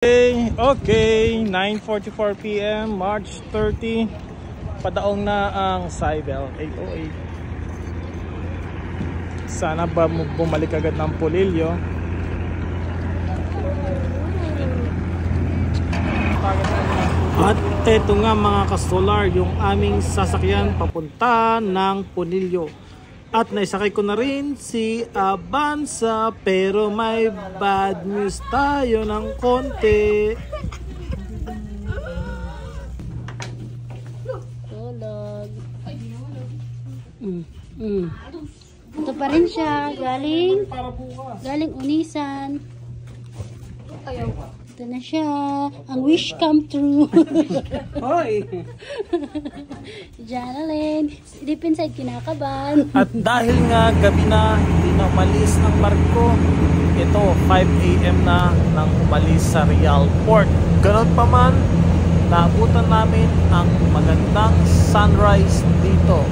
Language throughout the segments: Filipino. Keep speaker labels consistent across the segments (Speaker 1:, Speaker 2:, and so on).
Speaker 1: Okay, 9:44 PM, March 30. Padaong na ang Cybel 808. Sana ba bumalik agad ng Pulilio. At eto nga mga kasolar, yung aming sasakyan papunta ng Pulilio. At naisakay ko na rin si Avanza, pero may bad news tayo ng konti.
Speaker 2: Tulog. Ito pa rin siya, galing Unisan. Ito na siya, ang wish come true.
Speaker 1: Hoy!
Speaker 2: Janalyn, deep inside kinakabahan.
Speaker 1: At dahil nga gabi na, hindi na umalis ang barko. Ito, 5 AM na nang umalis sa Real Port. Ganon pa man, naabutan namin ang magandang sunrise dito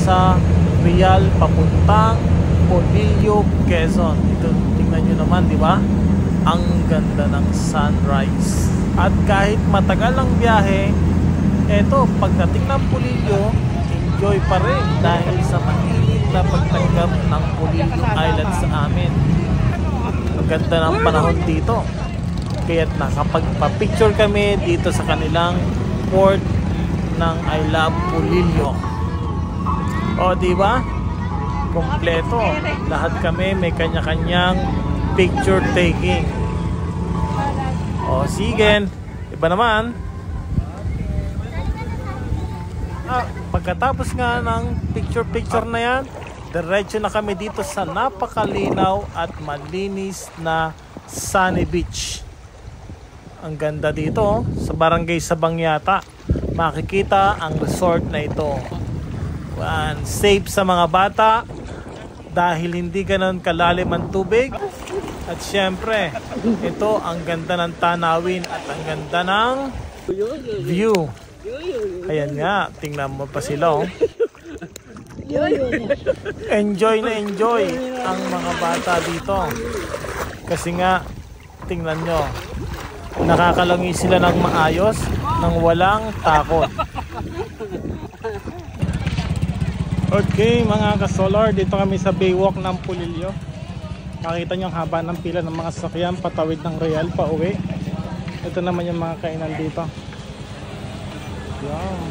Speaker 1: sa Real papuntang Pulilio, Quezon. Ito, tingnan nyo naman, di ba? Ang ganda ng sunrise. At kahit matagal ang biyahe, eto, pagdating ng Pulilio, enjoy pa rin dahil sa mainit na pagtanggap ng Pulilio Island sa amin. Ang ganda ng panahon dito. Kaya't nakapagpa-picture kami dito sa kanilang port ng I Love Pulilio. O, diba? Kompleto. Lahat kami may kanya-kanyang picture taking. O, sige. Iba naman. Pagkatapos nga ng picture na yan, diretso na kami dito sa napakalinaw at malinis na Sunny Beach. Ang ganda dito, sa Barangay Sabang yata. Makikita ang resort na ito. Safe sa mga bata dahil hindi ganon kalalim ang tubig. At syempre, ito ang ganda ng tanawin at ang ganda ng view. Ayan nga, tingnan mo pa sila, oh. Enjoy na enjoy ang mga bata dito. Kasi nga, tingnan nyo, nakakalangi sila ng maayos, ng walang takot. Okay mga kasolar, dito kami sa Baywalk ng Pulilio. Makita nyo ang haba ng pila ng mga sasakyan patawid ng Real pa uwi. Ito naman yung mga kainan dito. Yan.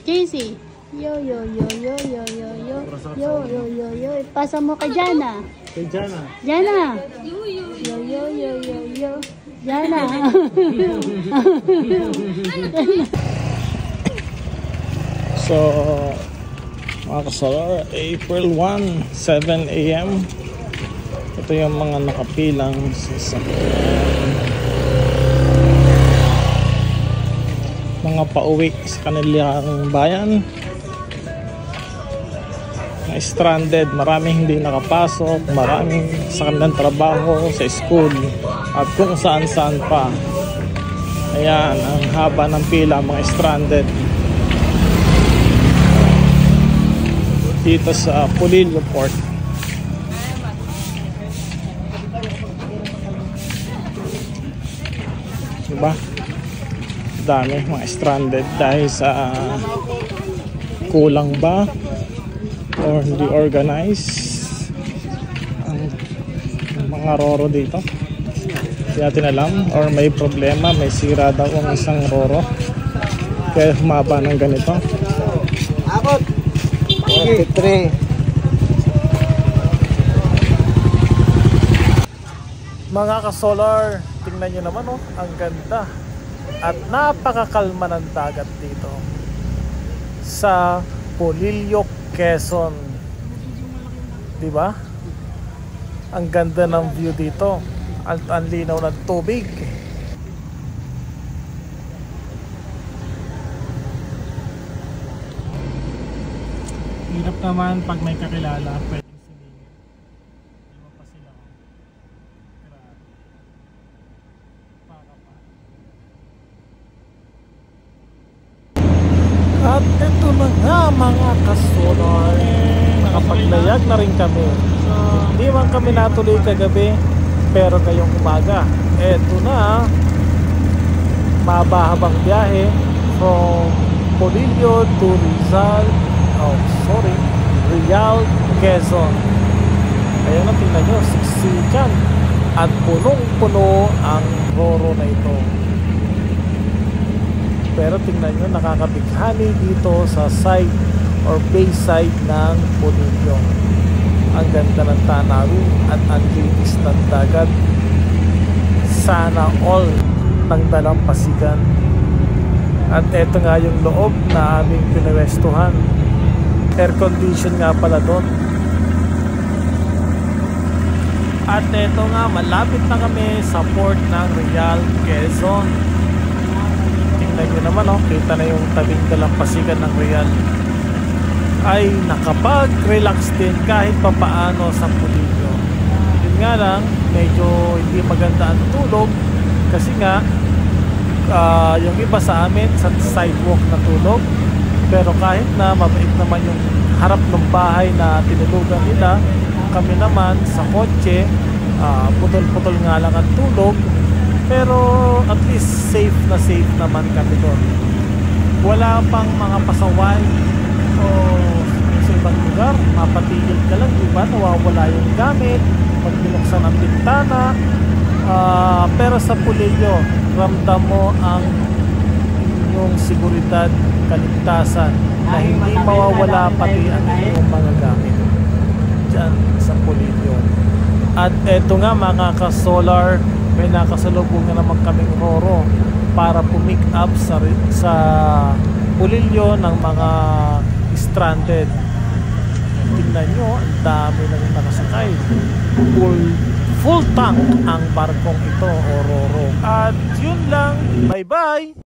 Speaker 2: JC, yo yo yo yo yo yo yo yo yo yo yo, pasa mo kay Jana.
Speaker 1: Kay Jana.
Speaker 2: Jana. Yo yo yo yo yo yo yo. Jana.
Speaker 1: So, mga kasolar, April 1, 7 AM. Ito yung mga nakapilang sasakyan. Mga pauwi sa kanilang bayan. Mga stranded, maraming hindi nakapasok, maraming sa kanilang trabaho, sa school, at kung saan-saan pa. Ayan, ang haba ng pila, mga stranded dito sa Pulilio Port. Diba? Dami mga stranded dahil sa kulang ba or hindi organized ang mga roro dito. Hindi natin alam, or may problema, may sira daw ang isang roro kaya humaba ng ganito. 43. Mga kasolar, tingnan nyo naman, oh, ang ganda at napakakalma ng dagat dito sa Pulilio, Quezon. Diba? Ang ganda ng view dito at ang linaw ng tubig. Hirap naman pag may kakilala, pwedeng singin. Diba pa sila? Grabe. Paka pa. At ito na nga mga kasolar, nakapaglayag na rin kami. Hindi man kami natuloy kagabi Pero ngayong umaga, eto na, mabahabang biyahe from Polillo to Rizal, Real, Quezon. Ayan na, tingnan nyo, siksikan at punong-puno ang Roro na ito. Pero tingnan nyo, nakakabighani dito sa side or bayside ng Polillo. Ang ganda ng tanawin at ang linis ng dagat. Sana all ng dalampasigan. At eto nga yung loob na aming pinawestuhan. Air condition nga pala doon. At eto nga, malapit na kami sa port ng Real, Quezon. Tingnan nyo naman, oh, kita na yung tabing dalampasigan ng Real. Ay nakapag-relax din kahit papaano sa Polillo. Yun nga lang, medyo hindi maganda ang tulog kasi nga yung iba sa amin sa sidewalk na tulog, pero kahit na mabait naman yung harap ng bahay na tinulugan nila, kami naman sa kotse putol-putol nga lang ang tulog, pero at least safe naman kami doon. Wala pang mga pasaway o sa ibang lugar, mapatigil ka lang, diba? Nawawala yung gamit pag binuksan ang bintana. Pero sa Polillo, ramdam mo ang inyong seguridad, kaligtasan, na hindi mawawala pati ang inyong mga gamit dyan sa Polillo. At eto nga mga ka-solar, may nakasalubungan naman kaming Roro para pumick up sa Polillo ng mga stranded. Tingnan nyo, ang dami nang nakasakay. Full tank ang barkong ito o Roro. At yun lang, bye bye.